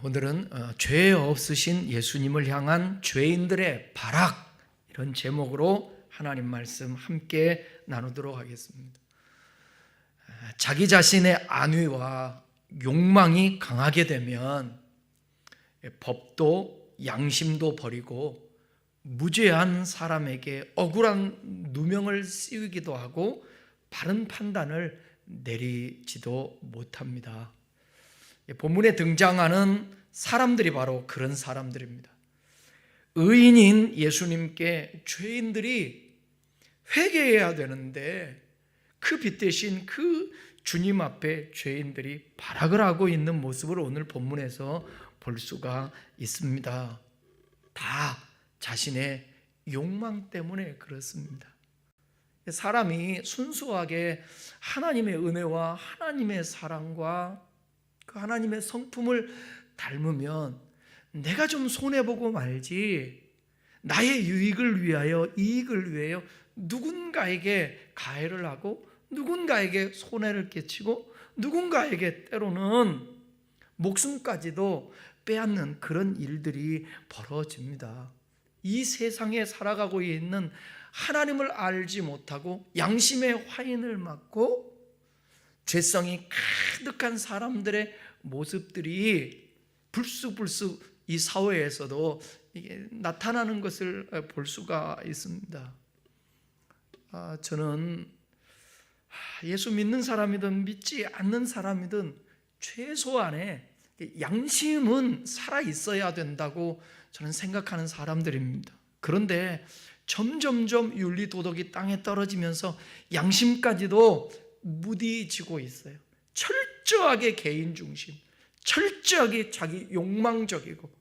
오늘은 죄 없으신 예수님을 향한 죄인들의 발악, 이런 제목으로 하나님 말씀 함께 나누도록 하겠습니다. 자기 자신의 안위와 욕망이 강하게 되면 법도 양심도 버리고 무죄한 사람에게 억울한 누명을 씌우기도 하고 바른 판단을 내리지도 못합니다. 본문에 등장하는 사람들이 바로 그런 사람들입니다. 의인인 예수님께 죄인들이 회개해야 되는데 그 빛 대신 그 주님 앞에 죄인들이 발악을 하고 있는 모습을 오늘 본문에서 볼 수가 있습니다. 다 자신의 욕망 때문에 그렇습니다. 사람이 순수하게 하나님의 은혜와 하나님의 사랑과 그 하나님의 성품을 닮으면 내가 좀 손해보고 말지, 나의 유익을 위하여, 이익을 위하여 누군가에게 가해를 하고 누군가에게 손해를 끼치고 누군가에게 때로는 목숨까지도 빼앗는 그런 일들이 벌어집니다. 이 세상에 살아가고 있는 하나님을 알지 못하고 양심의 화인을 맞고 죄성이 가득한 사람들의 모습들이 불쑥불쑥 이 사회에서도 이게 나타나는 것을 볼 수가 있습니다. 저는 예수 믿는 사람이든 믿지 않는 사람이든 최소한의 양심은 살아 있어야 된다고 저는 생각하는 사람들입니다. 그런데 점점점 윤리 도덕이 땅에 떨어지면서 양심까지도 무디지고 있어요. 철저하게 개인 중심, 철저하게 자기 욕망적이고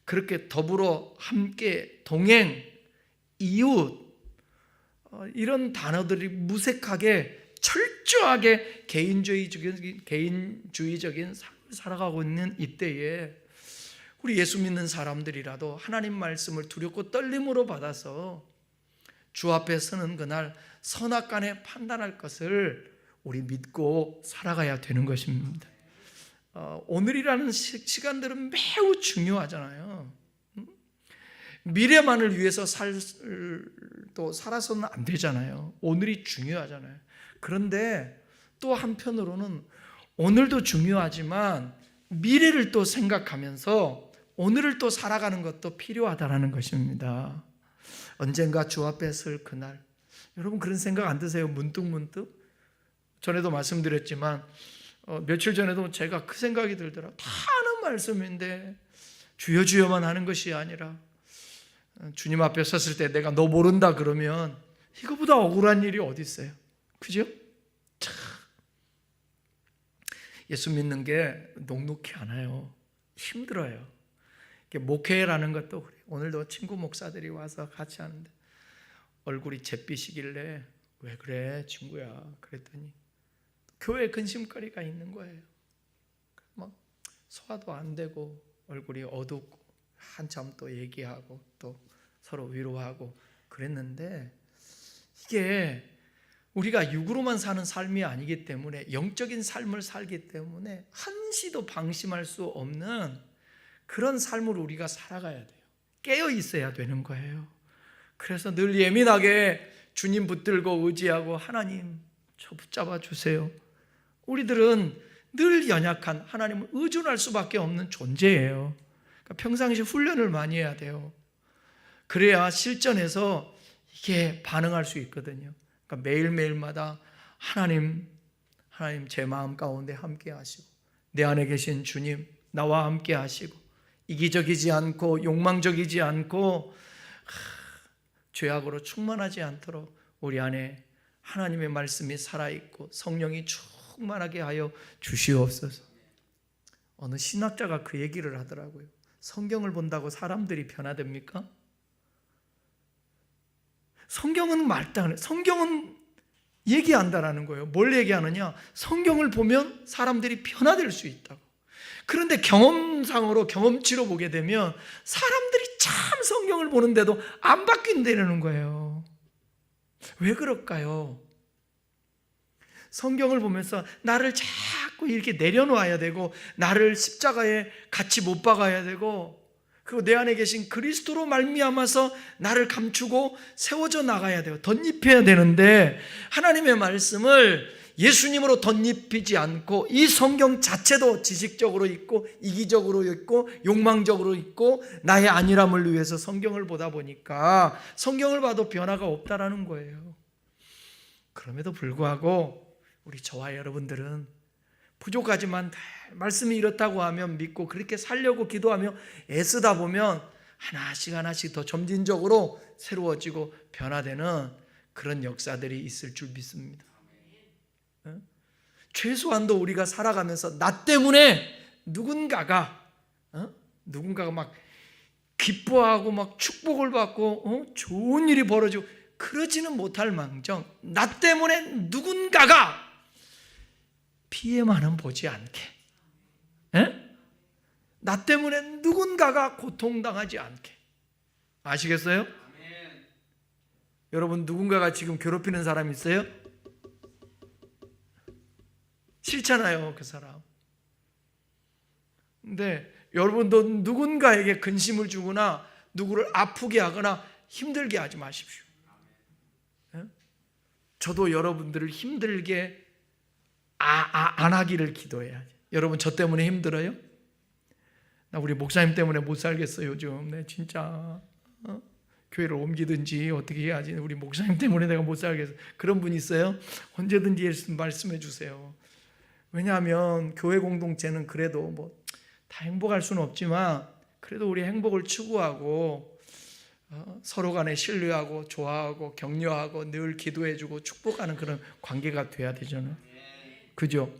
그렇게 더불어 함께 동행, 이웃 이런 단어들이 무색하게 철저하게 개인주의적인 삶을 살아가고 있는 이때에 우리 예수 믿는 사람들이라도 하나님 말씀을 두렵고 떨림으로 받아서 주 앞에 서는 그날 선악간에 판단할 것을 우리 믿고 살아가야 되는 것입니다. 오늘이라는 시간들은 매우 중요하잖아요. 미래만을 위해서 살아서는 안 되잖아요. 오늘이 중요하잖아요. 그런데 또 한편으로는 오늘도 중요하지만 미래를 또 생각하면서 오늘을 또 살아가는 것도 필요하다는 것입니다. 언젠가 주 앞에 설 그날, 여러분 그런 생각 안 드세요? 문득문득? 전에도 말씀드렸지만 며칠 전에도 제가 그 생각이 들더라고요. 다 아는 말씀인데 주여 주여만 하는 것이 아니라 주님 앞에 섰을 때 내가 너 모른다 그러면 이거보다 억울한 일이 어디 있어요? 그죠? 참, 예수 믿는 게 녹록히 않아요. 힘들어요. 목회라는 것도 그래요. 오늘도 친구 목사들이 와서 같이 하는데 얼굴이 잿빛이길래 왜 그래 친구야 그랬더니 교회 근심거리가 있는 거예요. 막 소화도 안 되고 얼굴이 어둡고 한참 또 얘기하고 또 서로 위로하고 그랬는데 이게 우리가 육으로만 사는 삶이 아니기 때문에 영적인 삶을 살기 때문에 한시도 방심할 수 없는 그런 삶을 우리가 살아가야 돼요. 깨어 있어야 되는 거예요. 그래서 늘 예민하게 주님 붙들고 의지하고 하나님 저 붙잡아 주세요. 우리들은 늘 연약한 하나님을 의존할 수밖에 없는 존재예요. 그러니까 평상시 훈련을 많이 해야 돼요. 그래야 실전에서 이게 반응할 수 있거든요. 그러니까 매일매일마다 하나님 제 마음 가운데 함께 하시고 내 안에 계신 주님 나와 함께 하시고 이기적이지 않고 욕망적이지 않고 죄악으로 충만하지 않도록 우리 안에 하나님의 말씀이 살아있고 성령이 충만하게 하여 주시옵소서. 어느 신학자가 그 얘기를 하더라고요. 성경을 본다고 사람들이 변화됩니까? 성경은 성경은 얘기한다라는 거예요. 뭘 얘기하느냐? 성경을 보면 사람들이 변화될 수 있다고. 그런데 경험상으로 경험치로 보게 되면 사람들이 참 성경을 보는데도 안 바뀐다는 거예요. 왜 그럴까요? 성경을 보면서 나를 자꾸 이렇게 내려놓아야 되고, 나를 십자가에 같이 못 박아야 되고, 그리고 내 안에 계신 그리스도로 말미암아서 나를 감추고 세워져 나가야 돼요. 덧입혀야 되는데, 하나님의 말씀을 예수님으로 덧입히지 않고 이 성경 자체도 지식적으로 있고 이기적으로 있고 욕망적으로 있고 나의 안일함을 위해서 성경을 보다 보니까 성경을 봐도 변화가 없다라는 거예요. 그럼에도 불구하고 우리 저와 여러분들은 부족하지만 말씀이 이렇다고 하면 믿고 그렇게 살려고 기도하며 애쓰다 보면 하나씩 더 점진적으로 새로워지고 변화되는 그런 역사들이 있을 줄 믿습니다. 최소한도 우리가 살아가면서 나 때문에 누군가가 막 기뻐하고 막 축복을 받고 좋은 일이 벌어지고 그러지는 못할 망정, 나 때문에 누군가가 피해만은 보지 않게, 나 때문에 누군가가 고통당하지 않게. 아시겠어요? 여러분, 누군가가 지금 괴롭히는 사람 있어요? 싫잖아요, 그 사람. 근데 여러분도 누군가에게 근심을 주거나 누구를 아프게 하거나 힘들게 하지 마십시오. 저도 여러분들을 힘들게 안 하기를 기도해야지. 여러분, 저 때문에 힘들어요? 나 우리 목사님 때문에 못 살겠어요, 요즘. 내 진짜 교회를 옮기든지 어떻게 해야지. 우리 목사님 때문에 내가 못 살겠어. 그런 분 있어요? 언제든지 말씀해 주세요. 왜냐하면 교회 공동체는 그래도 뭐 다 행복할 수는 없지만 그래도 우리 행복을 추구하고 서로 간에 신뢰하고 좋아하고 격려하고 늘 기도해주고 축복하는 그런 관계가 돼야 되잖아요. 그죠?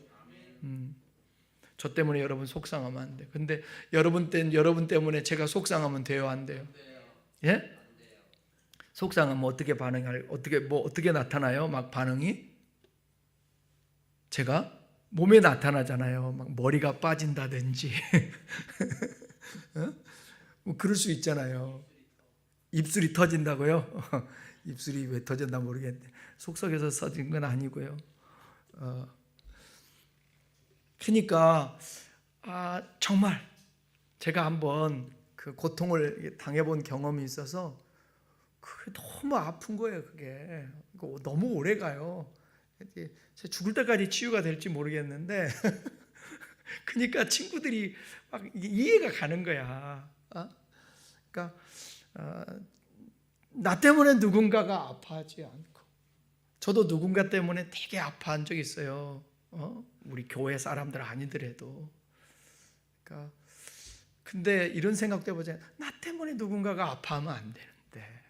저 때문에 여러분 속상하면 안 돼요. 근데 여러분 때문에 제가 속상하면 돼요, 안 돼요? 예? 속상하면 어떻게 나타나요? 막 반응이? 제가 몸에 나타나잖아요. 막 머리가 빠진다든지 뭐 그럴 수 있잖아요. 입술이 터진다고요? 입술이 왜 터졌나 모르겠는데 속썩여서 써진 건 아니고요. 그러니까 정말 제가 한번 그 고통을 당해본 경험이 있어서 그게 너무 아픈 거예요. 그게 너무 오래 가요. 죽을 때까지 치유가 될지 모르겠는데 그러니까 친구들이 막 이해가 가는 거야. 그러니까 나 때문에 누군가가 아파하지 않고, 저도 누군가 때문에 되게 아파한 적이 있어요. 우리 교회 사람들 아니더라도. 그러니까 근데 이런 생각도 해보자. 나 때문에 누군가가 아파하면 안 되는데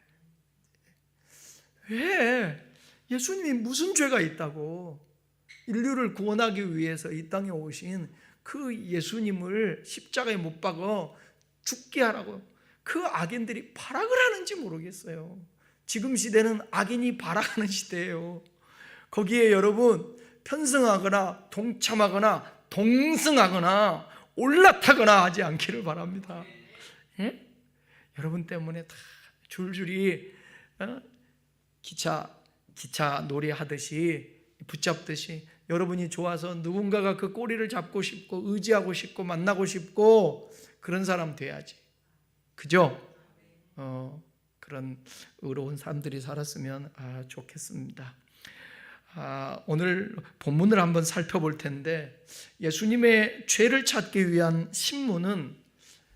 왜? 예수님이 무슨 죄가 있다고? 인류를 구원하기 위해서 이 땅에 오신 그 예수님을 십자가에 못 박아 죽게 하라고 그 악인들이 발악을 하는지 모르겠어요. 지금 시대는 악인이 발악하는 시대예요. 거기에 여러분 편승하거나 동참하거나 동승하거나 올라타거나 하지 않기를 바랍니다. 예? 여러분 때문에 다 줄줄이 기차 놀이 하듯이 붙잡듯이 여러분이 좋아서 누군가가 그 꼬리를 잡고 싶고 의지하고 싶고 만나고 싶고 그런 사람 돼야지. 그죠? 그런 의로운 사람들이 살았으면 좋겠습니다. 오늘 본문을 한번 살펴볼 텐데 예수님의 죄를 찾기 위한 신문은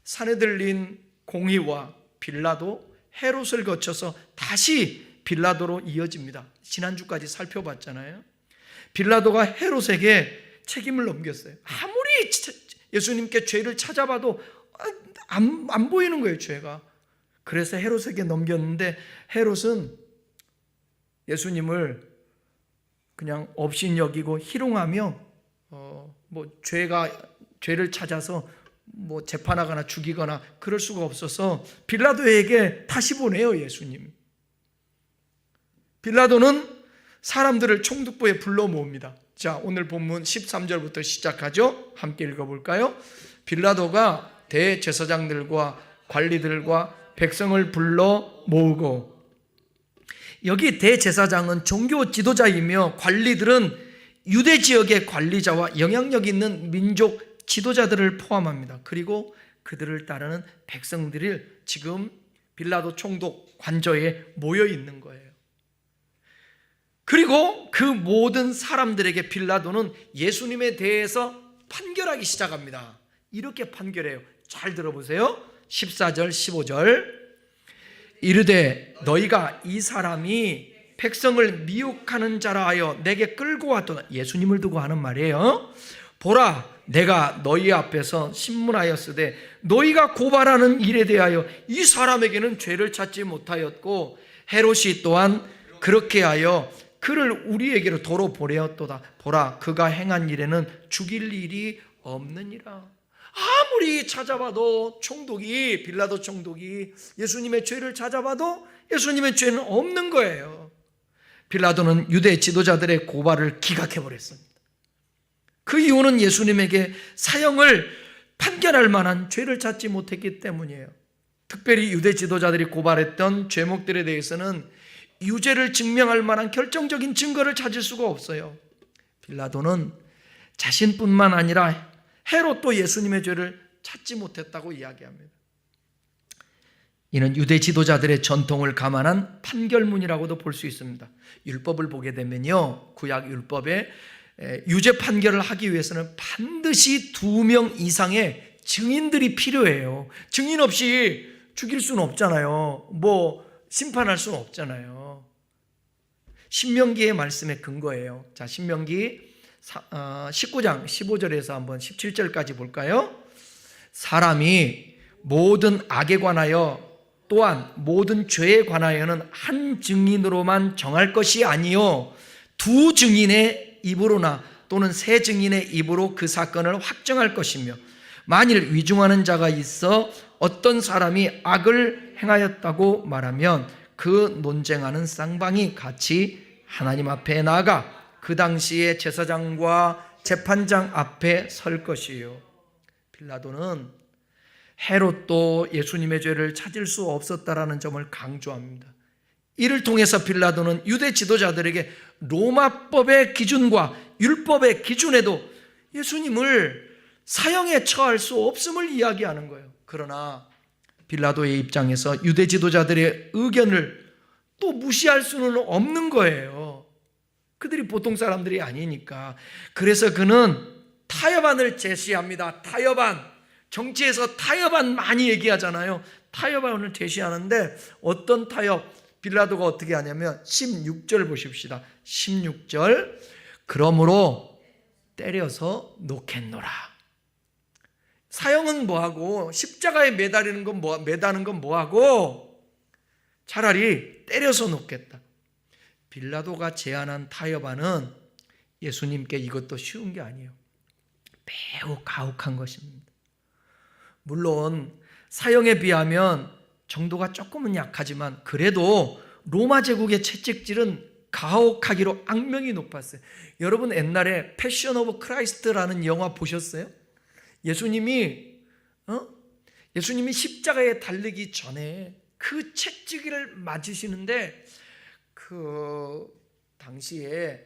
산에 들린 공의와 빌라도, 헤롯을 거쳐서 다시 빌라도로 이어집니다. 지난주까지 살펴봤잖아요. 빌라도가 헤롯에게 책임을 넘겼어요. 아무리 예수님께 죄를 찾아봐도 안 보이는 거예요, 죄가. 그래서 헤롯에게 넘겼는데 헤롯은 예수님을 그냥 업신여기고 희롱하며 죄를 찾아서 재판하거나 죽이거나 그럴 수가 없어서 빌라도에게 다시 보내요, 예수님. 빌라도는 사람들을 총독부에 불러 모읍니다. 자, 오늘 본문 13절부터 시작하죠. 함께 읽어볼까요? 빌라도가 대제사장들과 관리들과 백성을 불러 모으고, 여기 대제사장은 종교 지도자이며 관리들은 유대 지역의 관리자와 영향력 있는 민족 지도자들을 포함합니다. 그리고 그들을 따르는 백성들이 지금 빌라도 총독 관저에 모여 있는 거예요. 그리고 그 모든 사람들에게 빌라도는 예수님에 대해서 판결하기 시작합니다. 이렇게 판결해요. 잘 들어보세요. 14절 15절 이르되 너희가 이 사람이 백성을 미혹하는 자라 하여 내게 끌고 왔도다. 예수님을 두고 하는 말이에요. 보라 내가 너희 앞에서 신문하였으되 너희가 고발하는 일에 대하여 이 사람에게는 죄를 찾지 못하였고 헤롯이 또한 그렇게 하여 그를 우리에게로 도로 보내었도다. 보라 그가 행한 일에는 죽일 일이 없느니라. 아무리 찾아봐도 빌라도 총독이 예수님의 죄를 찾아봐도 예수님의 죄는 없는 거예요. 빌라도는 유대 지도자들의 고발을 기각해버렸습니다. 그 이유는 예수님에게 사형을 판결할 만한 죄를 찾지 못했기 때문이에요. 특별히 유대 지도자들이 고발했던 죄목들에 대해서는 유죄를 증명할 만한 결정적인 증거를 찾을 수가 없어요. 빌라도는 자신뿐만 아니라 헤롯도 예수님의 죄를 찾지 못했다고 이야기합니다. 이는 유대 지도자들의 전통을 감안한 판결문이라고도 볼 수 있습니다. 율법을 보게 되면요, 구약 율법에 유죄 판결을 하기 위해서는 반드시 2명 이상의 증인들이 필요해요. 증인 없이 죽일 수는 없잖아요. 심판할 수는 없잖아요. 신명기의 말씀에 근거예요. 자, 신명기 19장 15절에서 한번 17절까지 볼까요? 사람이 모든 악에 관하여 또한 모든 죄에 관하여는 한 증인으로만 정할 것이 아니요 2 증인의 입으로나 또는 3 증인의 입으로 그 사건을 확정할 것이며 만일 위중하는 자가 있어 어떤 사람이 악을 행하였다고 말하면 그 논쟁하는 쌍방이 같이 하나님 앞에 나아가 그 당시에 제사장과 재판장 앞에 설 것이요. 빌라도는 헤롯도 예수님의 죄를 찾을 수 없었다라는 점을 강조합니다. 이를 통해서 빌라도는 유대 지도자들에게 로마법의 기준과 율법의 기준에도 예수님을 사형에 처할 수 없음을 이야기하는 거예요. 그러나 빌라도의 입장에서 유대 지도자들의 의견을 또 무시할 수는 없는 거예요. 그들이 보통 사람들이 아니니까. 그래서 그는 타협안을 제시합니다. 타협안. 정치에서 타협안 많이 얘기하잖아요. 타협안을 제시하는데 어떤 타협? 빌라도가 어떻게 하냐면 16절 보십시다. 16절 그러므로 때려서 놓겠노라. 사형은 뭐하고 십자가에 매다는 건 뭐하고 차라리 때려서 놓겠다. 빌라도가 제안한 타협안은 예수님께 이것도 쉬운 게 아니에요. 매우 가혹한 것입니다. 물론 사형에 비하면 정도가 조금은 약하지만 그래도 로마 제국의 채찍질은 가혹하기로 악명이 높았어요. 여러분 옛날에 패션 오브 크라이스트라는 영화 보셨어요? 예수님이 십자가에 달리기 전에 그 채찍을 맞으시는데 그 당시에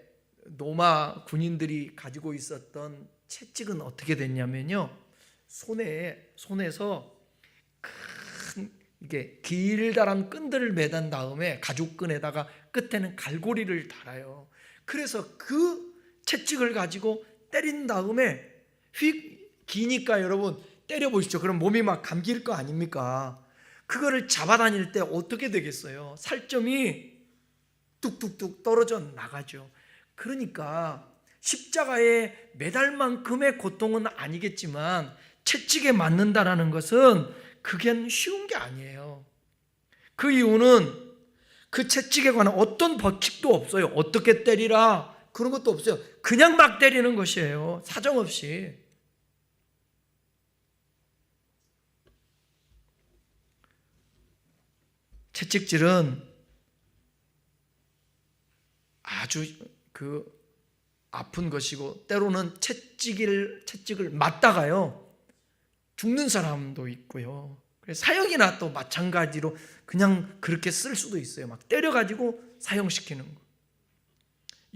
로마 군인들이 가지고 있었던 채찍은 어떻게 됐냐면요, 손에서 큰 이게 길다란 끈들을 매단 다음에 가죽끈에다가 끝에는 갈고리를 달아요. 그래서 그 채찍을 가지고 때린 다음에 휙 기니까 여러분 때려 보시죠. 그럼 몸이 막 감길 거 아닙니까? 그거를 잡아다닐 때 어떻게 되겠어요? 살점이 뚝뚝뚝 떨어져 나가죠. 그러니까 십자가에 매달 만큼의 고통은 아니겠지만 채찍에 맞는다라는 것은 그게 쉬운 게 아니에요. 그 이유는 그 채찍에 관한 어떤 법칙도 없어요. 어떻게 때리라 그런 것도 없어요. 그냥 막 때리는 것이에요. 사정없이. 채찍질은 아주 아픈 것이고 때로는 채찍을 맞다가요 죽는 사람도 있고요. 사형이나 또 마찬가지로 그냥 그렇게 쓸 수도 있어요. 막 때려가지고 사형시키는 거.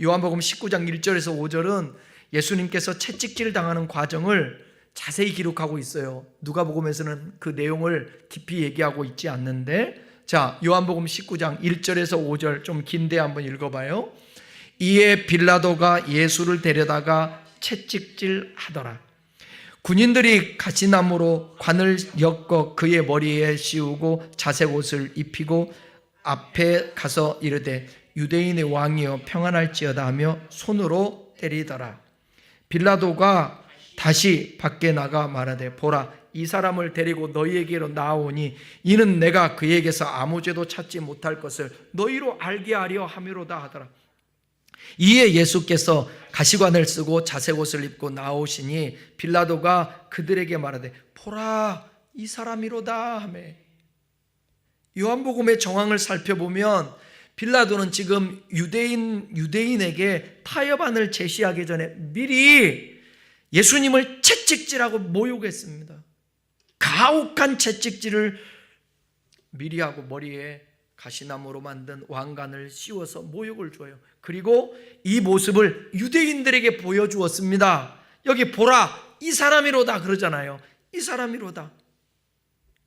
요한복음 19장 1절에서 5절은 예수님께서 채찍질 당하는 과정을 자세히 기록하고 있어요. 누가복음에서는 그 내용을 깊이 얘기하고 있지 않는데, 자, 요한복음 19장 1절에서 5절 좀 긴데 한번 읽어봐요. 이에 빌라도가 예수를 데려다가 채찍질 하더라. 군인들이 가시나무로 관을 엮어 그의 머리에 씌우고 자색 옷을 입히고 앞에 가서 이르되 유대인의 왕이여 평안할지어다 하며 손으로 때리더라. 빌라도가 다시 밖에 나가 말하되 보라, 이 사람을 데리고 너희에게로 나아오니 이는 내가 그에게서 아무 죄도 찾지 못할 것을 너희로 알게 하려 함이로다 하더라. 이에 예수께서 가시관을 쓰고 자색 옷을 입고 나오시니 빌라도가 그들에게 말하되 보라, 이 사람이로다 하며. 요한복음의 정황을 살펴보면 빌라도는 지금 유대인에게 타협안을 제시하기 전에 미리 예수님을 채찍질하고 모욕했습니다. 가혹한 채찍질을 미리 하고 머리에 가시나무로 만든 왕관을 씌워서 모욕을 줘요. 그리고 이 모습을 유대인들에게 보여주었습니다. 여기 보라, 이 사람이로다 그러잖아요. 이 사람이로다.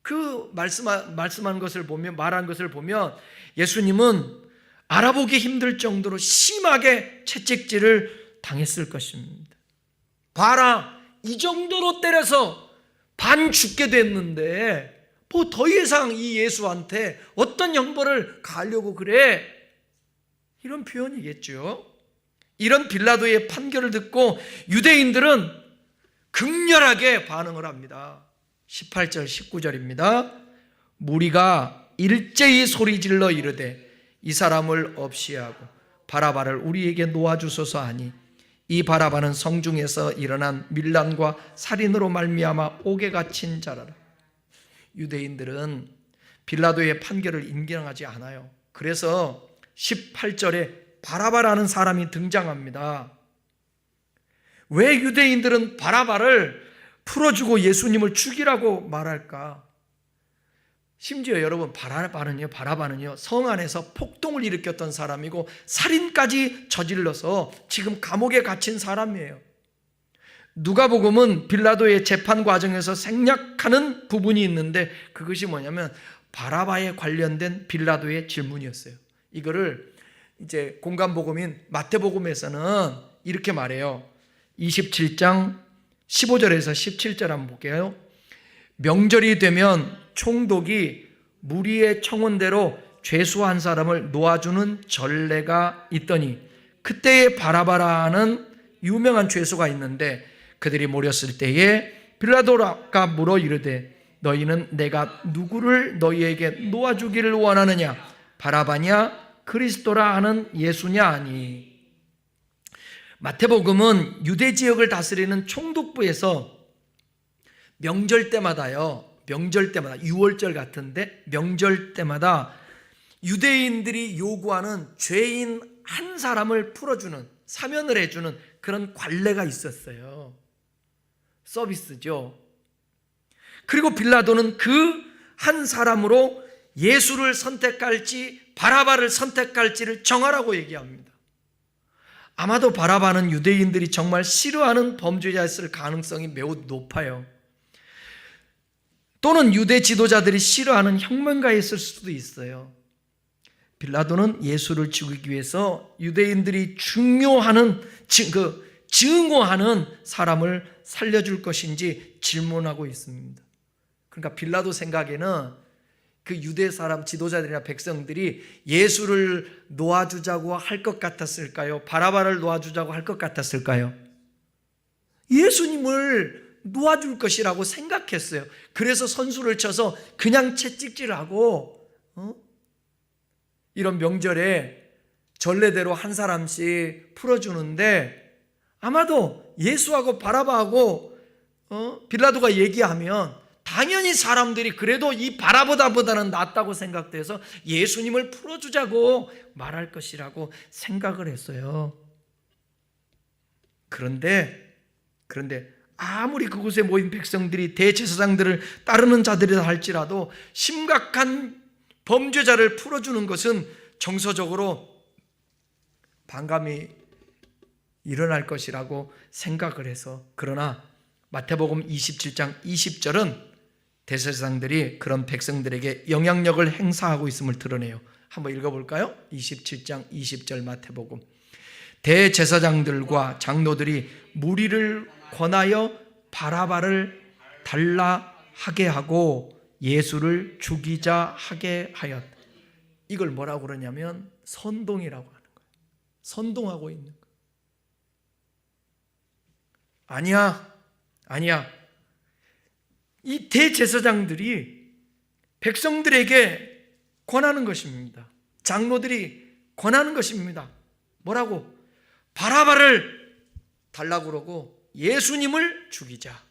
그 말씀한 것을 보면, 말한 것을 보면 예수님은 알아보기 힘들 정도로 심하게 채찍질을 당했을 것입니다. 봐라, 이 정도로 때려서 반 죽게 됐는데 뭐 더 이상 이 예수한테 어떤 형벌을 가하려고 그래? 이런 표현이겠죠. 이런 빌라도의 판결을 듣고 유대인들은 극렬하게 반응을 합니다. 18절 19절입니다. 무리가 일제히 소리질러 이르되 이 사람을 없이 하고 바라바를 우리에게 놓아주소서 하니 이 바라바는 성중에서 일어난 밀란과 살인으로 말미암아 옥에 갇힌 자라라. 유대인들은 빌라도의 판결을 인정하지 않아요. 그래서 18절에 바라바라는 사람이 등장합니다. 왜 유대인들은 바라바를 풀어주고 예수님을 죽이라고 말할까? 심지어 여러분, 바라바는요 성 안에서 폭동을 일으켰던 사람이고 살인까지 저질러서 지금 감옥에 갇힌 사람이에요. 누가복음은 빌라도의 재판 과정에서 생략하는 부분이 있는데 그것이 뭐냐면 바라바에 관련된 빌라도의 질문이었어요. 이거를 이제 공간복음인 마태복음에서는 이렇게 말해요. 27장 15절에서 17절 한번 볼게요. 명절이 되면 총독이 무리의 청원대로 죄수한 사람을 놓아주는 전례가 있더니 그때에 바라바라는 유명한 죄수가 있는데 그들이 모였을 때에 빌라도가 물어 이르되 너희는 내가 누구를 너희에게 놓아주기를 원하느냐? 바라바냐? 그리스도라 하는 예수냐? 하니. 마태복음은 유대 지역을 다스리는 총독부에서 명절 때마다요, 6월절 같은데 명절 때마다 유대인들이 요구하는 죄인 한 사람을 풀어주는, 사면을 해주는 그런 관례가 있었어요. 서비스죠. 그리고 빌라도는 그 한 사람으로 예수를 선택할지 바라바를 선택할지를 정하라고 얘기합니다. 아마도 바라바는 유대인들이 정말 싫어하는 범죄자였을 가능성이 매우 높아요. 또는 유대 지도자들이 싫어하는 혁명가였을 수도 있어요. 빌라도는 예수를 죽이기 위해서 유대인들이 증오하는 사람을 살려줄 것인지 질문하고 있습니다. 그러니까 빌라도 생각에는 그 유대 사람 지도자들이나 백성들이 예수를 놓아주자고 할 것 같았을까요? 바라바를 놓아주자고 할 것 같았을까요? 예수님을 놓아줄 것이라고 생각했어요. 그래서 선수를 쳐서 그냥 채찍질하고 이런 명절에 전례대로 한 사람씩 풀어주는데 아마도 예수하고 바라바하고 빌라도가 얘기하면 당연히 사람들이 그래도 이 바라보다보다는 낫다고 생각돼서 예수님을 풀어주자고 말할 것이라고 생각을 했어요. 그런데 아무리 그곳에 모인 백성들이 대제사장들을 따르는 자들이라 할지라도 심각한 범죄자를 풀어주는 것은 정서적으로 반감이 일어날 것이라고 생각을 해서. 그러나 마태복음 27장 20절은 대제사장들이 그런 백성들에게 영향력을 행사하고 있음을 드러내요. 한번 읽어볼까요? 27장 20절 마태복음. 대제사장들과 장로들이 무리를 권하여 바라바를 달라 하게 하고 예수를 죽이자 하게 하였다. 이걸 뭐라고 그러냐면 선동이라고 하는 거예요. 선동하고 있는 거예요. 아니야. 이 대제사장들이 백성들에게 권하는 것입니다. 장로들이 권하는 것입니다. 뭐라고? 바라바를 달라고 그러고 예수님을 죽이자.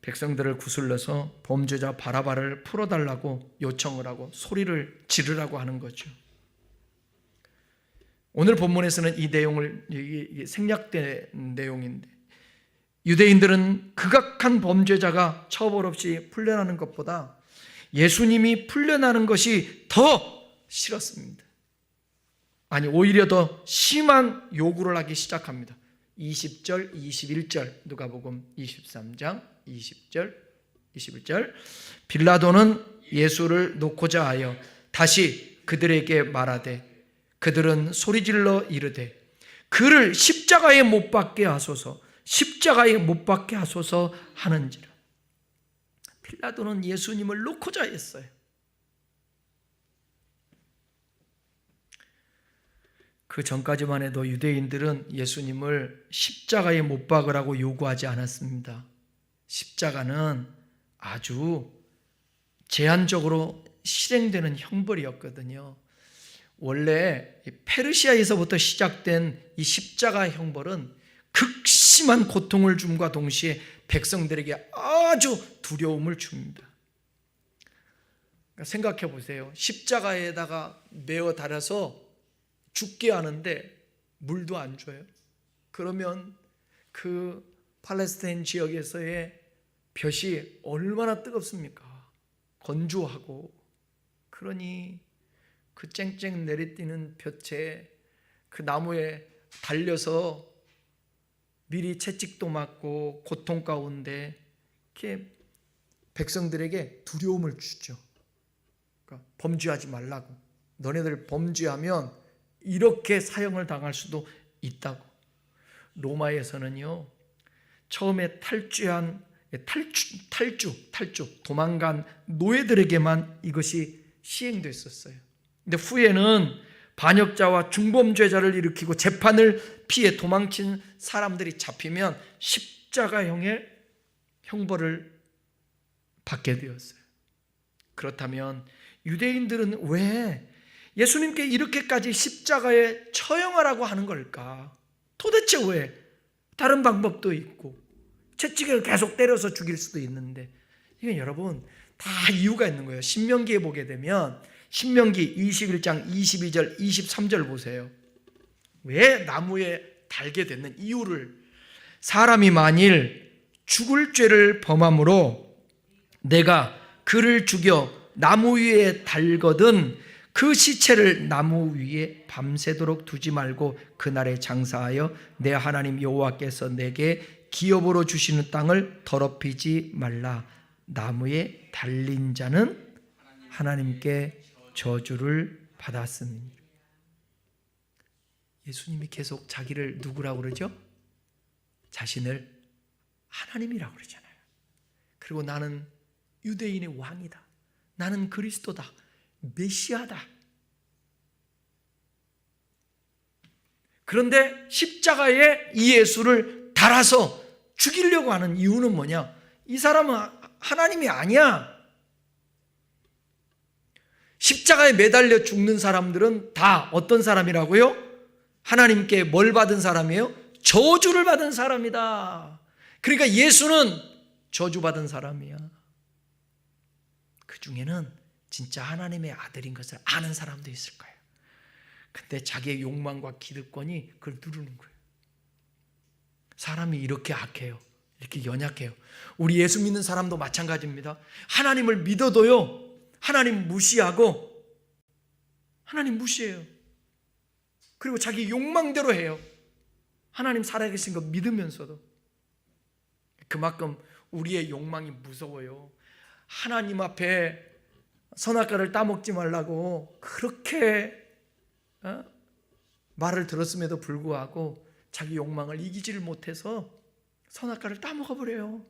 백성들을 구슬러서 범죄자 바라바를 풀어달라고 요청을 하고 소리를 지르라고 하는 거죠. 오늘 본문에서는 이 내용을 생략된 내용인데, 유대인들은 극악한 범죄자가 처벌 없이 풀려나는 것보다 예수님이 풀려나는 것이 더 싫었습니다. 아니, 오히려 더 심한 요구를 하기 시작합니다. 20절, 21절, 누가복음 23장 20절, 21절. 빌라도는 예수를 놓고자 하여 다시 그들에게 말하되, 그들은 소리질러 이르되 그를 십자가에 못 박게 하소서, 십자가에 못 박게 하소서 하는지라. 빌라도는 예수님을 놓고자 했어요. 그 전까지만 해도 유대인들은 예수님을 십자가에 못 박으라고 요구하지 않았습니다. 십자가는 아주 제한적으로 실행되는 형벌이었거든요. 원래 페르시아에서부터 시작된 이 십자가 형벌은 극심한 고통을 줌과 동시에 백성들에게 아주 두려움을 줍니다. 생각해 보세요. 십자가에다가 매어 달아서 죽게 하는데 물도 안 줘요. 그러면 그 팔레스타인 지역에서의 볕이 얼마나 뜨겁습니까? 건조하고. 그러니 그 쨍쨍 내리뛰는 볕에 그 나무에 달려서 미리 채찍도 맞고 고통 가운데 이렇게 백성들에게 두려움을 주죠. 그러니까 범죄하지 말라고. 너네들 범죄하면 이렇게 사형을 당할 수도 있다고. 로마에서는요, 처음에 탈주 도망간 노예들에게만 이것이 시행됐었어요. 근데 후에는 반역자와 중범죄자를 일으키고 재판을 피해 도망친 사람들이 잡히면 십자가형의 형벌을 받게 되었어요. 그렇다면 유대인들은 왜 예수님께 이렇게까지 십자가에 처형하라고 하는 걸까? 도대체 왜? 다른 방법도 있고 채찍을 계속 때려서 죽일 수도 있는데, 이건 여러분 다 이유가 있는 거예요. 신명기에 보게 되면 신명기 21장 22절 23절 보세요. 왜 나무에 달게 됐는 이유를, 사람이 만일 죽을 죄를 범함으로 내가 그를 죽여 나무 위에 달거든 그 시체를 나무 위에 밤새도록 두지 말고 그날에 장사하여 내 하나님 여호와께서 내게 기업으로 주시는 땅을 더럽히지 말라. 나무에 달린 자는 하나님께 저주를 받았습니다. 예수님이 계속 자기를 누구라고 그러죠? 자신을 하나님이라고 그러잖아요. 그리고 나는 유대인의 왕이다. 나는 그리스도다. 메시아다. 그런데 십자가에 이 예수를 달아서 죽이려고 하는 이유는 뭐냐? 이 사람은 하나님이 아니야. 십자가에 매달려 죽는 사람들은 다 어떤 사람이라고요? 하나님께 뭘 받은 사람이에요? 저주를 받은 사람이다. 그러니까 예수는 저주받은 사람이야. 그 중에는 진짜 하나님의 아들인 것을 아는 사람도 있을 거예요. 근데 자기의 욕망과 기득권이 그걸 누르는 거예요. 사람이 이렇게 악해요. 이렇게 연약해요. 우리 예수 믿는 사람도 마찬가지입니다. 하나님을 믿어도요, 하나님 무시하고 하나님 무시해요. 그리고 자기 욕망대로 해요. 하나님 살아계신 거 믿으면서도. 그만큼 우리의 욕망이 무서워요. 하나님 앞에 선악과를 따먹지 말라고 그렇게 말을 들었음에도 불구하고 자기 욕망을 이기지를 못해서 선악과를 따먹어버려요.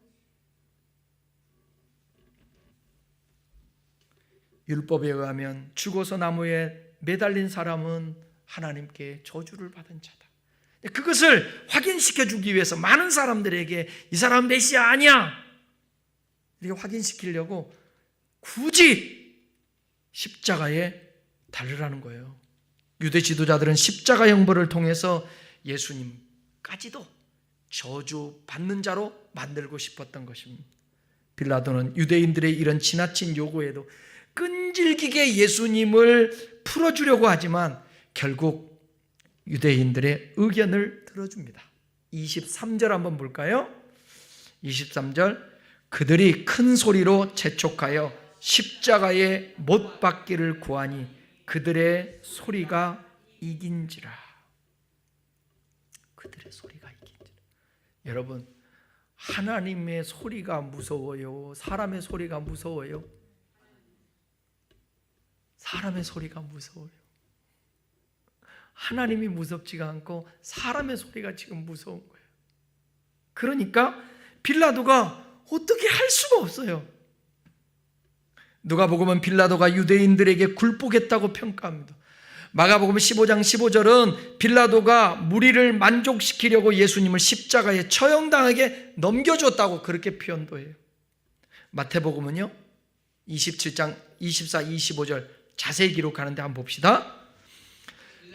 율법에 의하면 죽어서 나무에 매달린 사람은 하나님께 저주를 받은 자다. 그것을 확인시켜 주기 위해서 많은 사람들에게 이 사람 메시아 아니야 이렇게 확인시키려고 굳이 십자가에 달으라는 거예요. 유대 지도자들은 십자가 형벌을 통해서 예수님까지도 저주받는 자로 만들고 싶었던 것입니다. 빌라도는 유대인들의 이런 지나친 요구에도 끈질기게 예수님을 풀어주려고 하지만 결국 유대인들의 의견을 들어줍니다. 23절 한번 볼까요? 23절 그들이 큰 소리로 재촉하여 십자가에 못 박기를 구하니 그들의 소리가 이긴지라. 그들의 소리가 이긴지라. 여러분, 하나님의 소리가 무서워요? 사람의 소리가 무서워요? 사람의 소리가 무서워요. 하나님이 무섭지가 않고 사람의 소리가 지금 무서운 거예요. 그러니까 빌라도가 어떻게 할 수가 없어요. 누가복음은 빌라도가 유대인들에게 굴복했다고 평가합니다. 마가복음 15장 15절은 빌라도가 무리를 만족시키려고 예수님을 십자가에 처형당하게 넘겨줬다고 그렇게 표현도 해요. 마태복음은요 27장 24, 25절 자세히 기록하는데 한번 봅시다.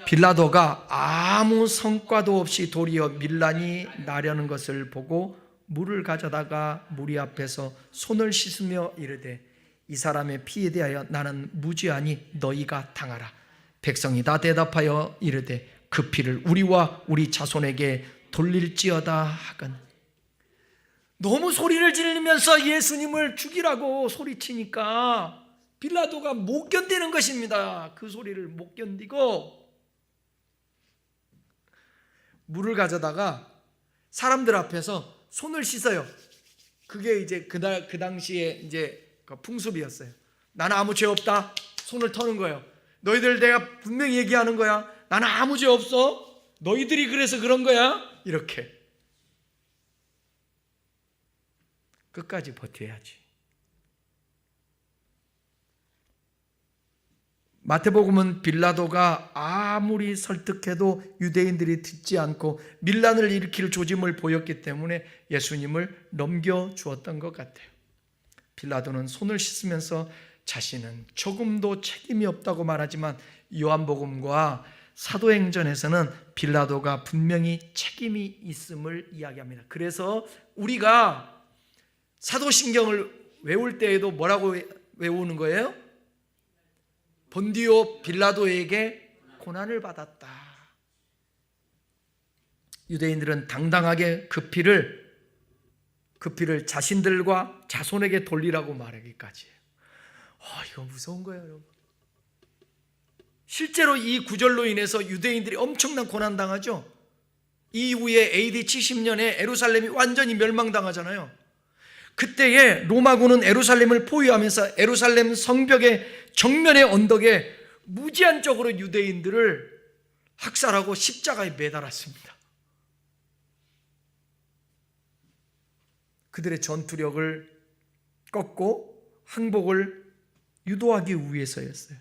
빌라도가 아무 성과도 없이 도리어 밀란이 나려는 것을 보고 물을 가져다가 무리 앞에서 손을 씻으며 이르되 이 사람의 피에 대하여 나는 무죄하니 너희가 당하라. 백성이 다 대답하여 이르되 그 피를 우리와 우리 자손에게 돌릴지어다 하거늘. 너무 소리를 지르면서 예수님을 죽이라고 소리치니까 빌라도가 못 견디는 것입니다. 그 소리를 못 견디고 물을 가져다가 사람들 앞에서 손을 씻어요. 그게 이제 그 당시에 이제 풍습이었어요. 나는 아무 죄 없다. 손을 터는 거예요. 너희들 내가 분명히 얘기하는 거야. 나는 아무 죄 없어. 너희들이 그래서 그런 거야. 이렇게 끝까지 버텨야지. 마태복음은 빌라도가 아무리 설득해도 유대인들이 듣지 않고 밀란을 일으킬 조짐을 보였기 때문에 예수님을 넘겨주었던 것 같아요. 빌라도는 손을 씻으면서 자신은 조금도 책임이 없다고 말하지만 요한복음과 사도행전에서는 빌라도가 분명히 책임이 있음을 이야기합니다. 그래서 우리가 사도신경을 외울 때에도 뭐라고 외우는 거예요? 본디오 빌라도에게 고난을 받았다. 유대인들은 당당하게 그 피를 자신들과 자손에게 돌리라고 말하기까지 해요. 이거 무서운 거예요, 여러분. 실제로 이 구절로 인해서 유대인들이 엄청난 고난당하죠. 이후에 AD 70년에 예루살렘이 완전히 멸망당하잖아요. 그때에 로마군은 예루살렘을 포위하면서 예루살렘 성벽의 정면의 언덕에 무제한적으로 유대인들을 학살하고 십자가에 매달았습니다. 그들의 전투력을 꺾고 항복을 유도하기 위해서였어요.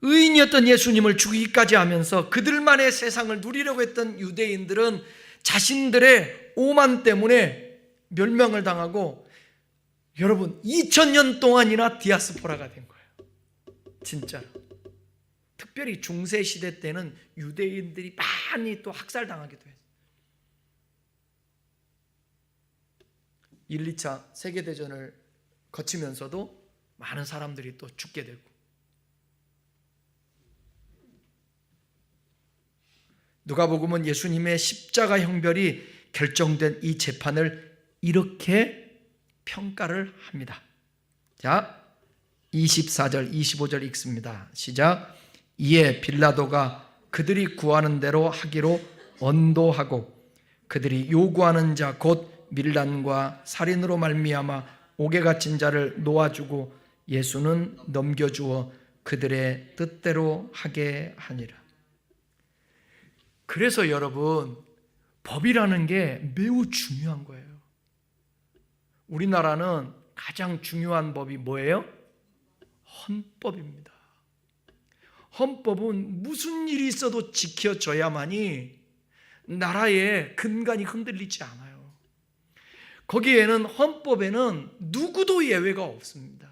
의인이었던 예수님을 죽이기까지 하면서 그들만의 세상을 누리려고 했던 유대인들은 자신들의 오만 때문에 멸망을 당하고 여러분 2000년 동안이나 디아스포라가 된 거예요. 진짜로. 특별히 중세시대 때는 유대인들이 많이 또 학살당하기도 했어요. 1, 2차 세계대전을 거치면서도 많은 사람들이 또 죽게 되고 누가복음은 예수님의 십자가 형벌이 결정된 이 재판을 이렇게 평가를 합니다. 자, 24절 25절 읽습니다. 시작. 이에 빌라도가 그들이 구하는 대로 하기로 언도하고 그들이 요구하는 자 곧 밀란과 살인으로 말미암아 옥에 갇힌 자를 놓아주고 예수는 넘겨주어 그들의 뜻대로 하게 하니라. 그래서 여러분, 법이라는 게 매우 중요한 거예요. 우리나라는 가장 중요한 법이 뭐예요? 헌법입니다. 헌법은 무슨 일이 있어도 지켜져야만이 나라의 근간이 흔들리지 않아요. 거기에는 헌법에는 누구도 예외가 없습니다.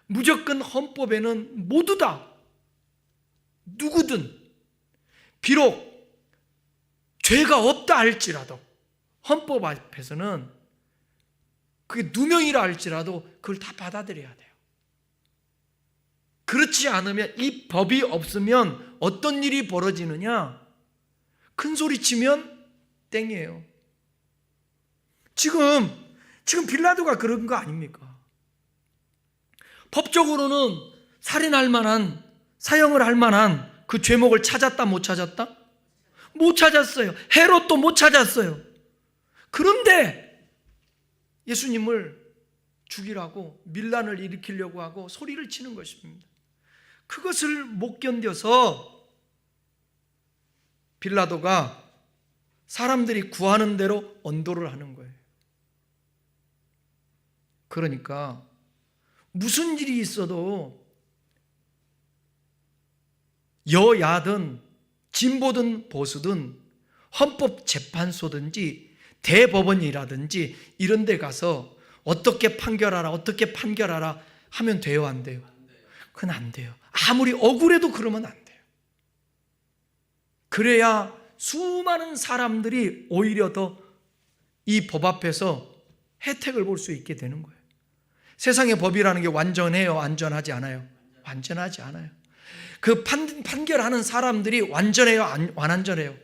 무조건 헌법에는 모두 다 누구든 비록 죄가 없다 할지라도 헌법 앞에서는 그게 누명이라 할지라도 그걸 다 받아들여야 돼요. 그렇지 않으면, 이 법이 없으면 어떤 일이 벌어지느냐? 큰 소리 치면 땡이에요. 지금 빌라도가 그런 거 아닙니까? 법적으로는 살인할 만한, 사형을 할 만한 그 죄목을 찾았다 못 찾았다? 못 찾았어요. 헤롯도 못 찾았어요. 그런데 예수님을 죽이라고, 밀란을 일으키려고 하고 소리를 치는 것입니다. 그것을 못 견뎌서 빌라도가 사람들이 구하는 대로 언도를 하는 거예요. 그러니까 무슨 일이 있어도 여야든 진보든 보수든 헌법재판소든지 대법원이라든지 이런 데 가서 어떻게 판결하라 하면 돼요, 안 돼요? 그건 안 돼요. 아무리 억울해도 그러면 안 돼요. 그래야 수많은 사람들이 오히려 더 이 법 앞에서 혜택을 볼 수 있게 되는 거예요. 세상의 법이라는 게 완전해요? 안전하지 않아요? 완전하지 않아요. 그 판결하는 사람들이 완전해요? 안 완전해요?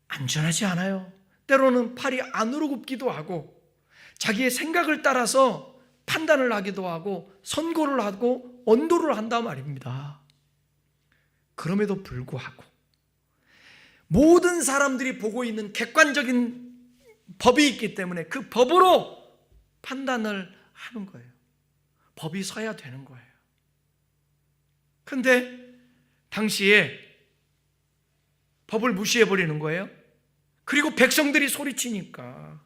안전하지 않아요. 때로는 팔이 안으로 굽기도 하고 자기의 생각을 따라서 판단을 하기도 하고 선고를 하고 언도를 한단 말입니다. 그럼에도 불구하고 모든 사람들이 보고 있는 객관적인 법이 있기 때문에 그 법으로 판단을 하는 거예요. 법이 서야 되는 거예요. 그런데 당시에 법을 무시해버리는 거예요. 그리고 백성들이 소리치니까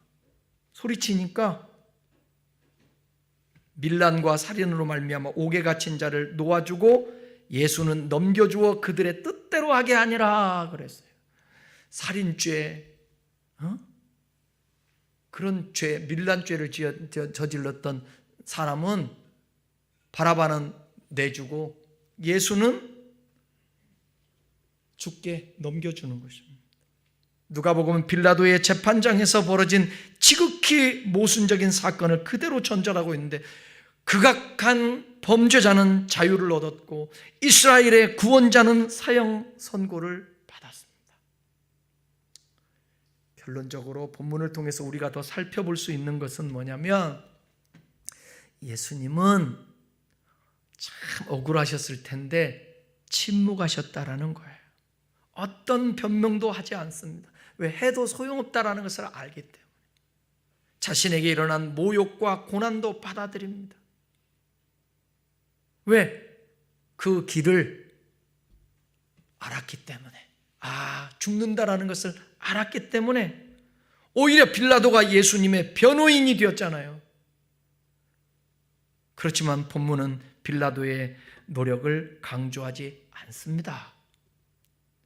밀란과 살인으로 말미암아 옥에 갇힌 자를 놓아주고 예수는 넘겨주어 그들의 뜻대로 하게 하니라 그랬어요. 살인죄, 그런 죄, 밀란죄를 저질렀던 사람은 바라바는 내주고 예수는 죽게 넘겨주는 것입니다. 누가복음은 빌라도의 재판장에서 벌어진 지극히 모순적인 사건을 그대로 전달하고 있는데, 극악한 범죄자는 자유를 얻었고 이스라엘의 구원자는 사형 선고를 받았습니다. 결론적으로 본문을 통해서 우리가 더 살펴볼 수 있는 것은 뭐냐면, 예수님은 참 억울하셨을 텐데 침묵하셨다라는 거예요. 어떤 변명도 하지 않습니다. 왜? 해도 소용없다라는 것을 알기 때문에. 자신에게 일어난 모욕과 고난도 받아들입니다. 왜? 그 길을 알았기 때문에. 죽는다라는 것을 알았기 때문에 오히려 빌라도가 예수님의 변호인이 되었잖아요. 그렇지만 본문은 빌라도의 노력을 강조하지 않습니다.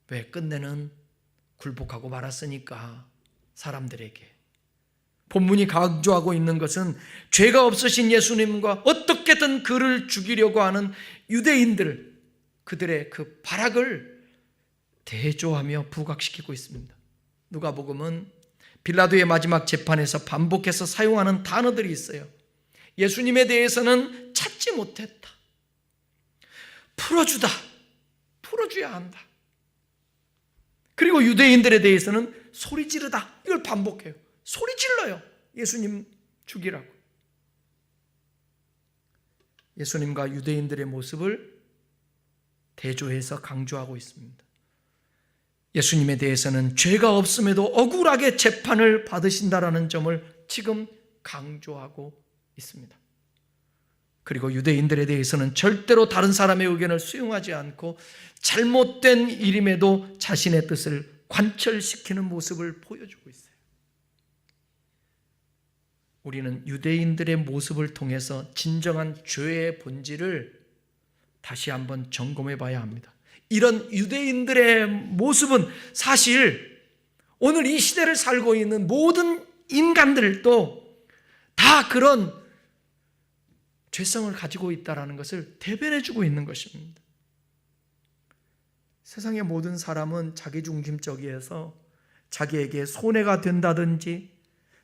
왜? 끝내는 굴복하고 말았으니까. 사람들에게 본문이 강조하고 있는 것은 죄가 없으신 예수님과 어떻게든 그를 죽이려고 하는 유대인들, 그들의 그 발악을 대조하며 부각시키고 있습니다. 누가복음은 빌라도의 마지막 재판에서 반복해서 사용하는 단어들이 있어요. 예수님에 대해서는 찾지 못했다, 풀어줘야 한다. 그리고 유대인들에 대해서는 소리 지르다, 이걸 반복해요. 소리 질러요. 예수님 죽이라고. 예수님과 유대인들의 모습을 대조해서 강조하고 있습니다. 예수님에 대해서는 죄가 없음에도 억울하게 재판을 받으신다라는 점을 지금 강조하고 있습니다. 그리고 유대인들에 대해서는 절대로 다른 사람의 의견을 수용하지 않고 잘못된 일임에도 자신의 뜻을 관철시키는 모습을 보여주고 있어요. 우리는 유대인들의 모습을 통해서 진정한 죄의 본질을 다시 한번 점검해 봐야 합니다. 이런 유대인들의 모습은 사실 오늘 이 시대를 살고 있는 모든 인간들도 다 그런 죄성을 가지고 있다는 것을 대변해 주고 있는 것입니다. 세상의 모든 사람은 자기중심적이어서 자기에게 손해가 된다든지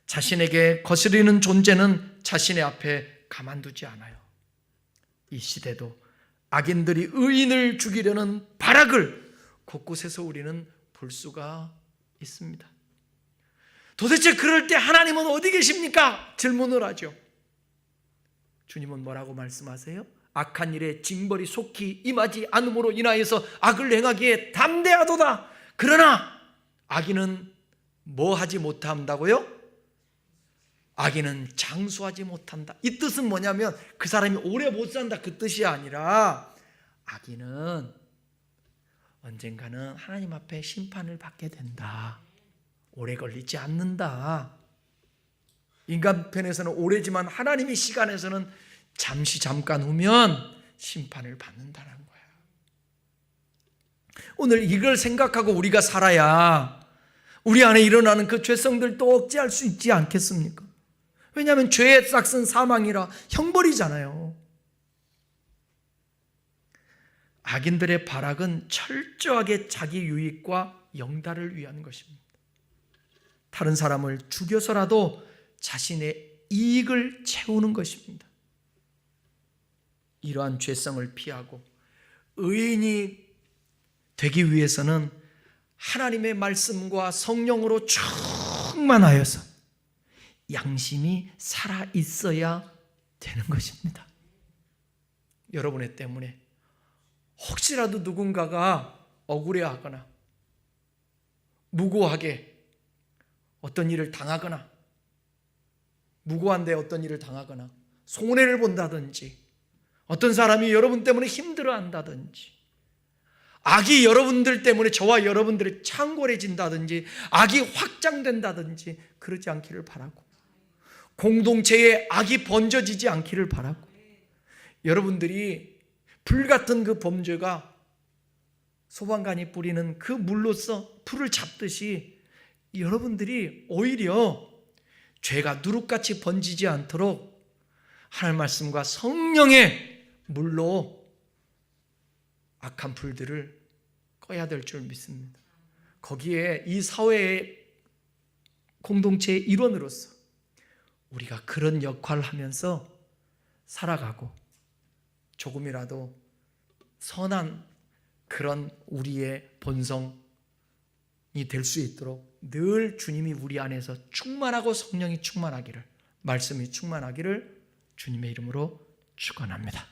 자신에게 거스리는 존재는 자신의 앞에 가만두지 않아요. 이 시대도 악인들이 의인을 죽이려는 발악을 곳곳에서 우리는 볼 수가 있습니다. 도대체 그럴 때 하나님은 어디 계십니까? 질문을 하죠. 주님은 뭐라고 말씀하세요? 악한 일에 징벌이 속히 임하지 않음으로 인하여서 악을 행하기에 담대하도다. 그러나 악인은 뭐 하지 못한다고요? 악인은 장수하지 못한다. 이 뜻은 뭐냐면 그 사람이 오래 못 산다 그 뜻이 아니라 악인은 언젠가는 하나님 앞에 심판을 받게 된다. 오래 걸리지 않는다. 인간 편에서는 오래지만 하나님의 시간에서는 잠깐 후면 심판을 받는다는 거야. 오늘 이걸 생각하고 우리가 살아야 우리 안에 일어나는 그 죄성들도 억제할 수 있지 않겠습니까? 왜냐하면 죄의 싹은 사망이라 형벌이잖아요. 악인들의 발악은 철저하게 자기 유익과 영달을 위한 것입니다. 다른 사람을 죽여서라도 자신의 이익을 채우는 것입니다. 이러한 죄성을 피하고 의인이 되기 위해서는 하나님의 말씀과 성령으로 충만하여서 양심이 살아 있어야 되는 것입니다. 여러분의 때문에 혹시라도 누군가가 억울해하거나 무고하게 어떤 일을 당하거나 무고한데 어떤 일을 당하거나 손해를 본다든지 어떤 사람이 여러분 때문에 힘들어한다든지 악이 여러분들 때문에 저와 여러분들이 창궐해진다든지 악이 확장된다든지 그러지 않기를 바라고 공동체에 악이 번져지지 않기를 바라고 여러분들이 불같은 그 범죄가 소방관이 뿌리는 그 물로써 풀을 잡듯이 여러분들이 오히려 죄가 누룩같이 번지지 않도록 하나님 말씀과 성령의 물로 악한 불들을 꺼야 될 줄 믿습니다. 거기에 이 사회의 공동체의 일원으로서 우리가 그런 역할을 하면서 살아가고 조금이라도 선한 그런 우리의 본성이 될 수 있도록 늘 주님이 우리 안에서 충만하고 성령이 충만하기를 말씀이 충만하기를 주님의 이름으로 축원합니다.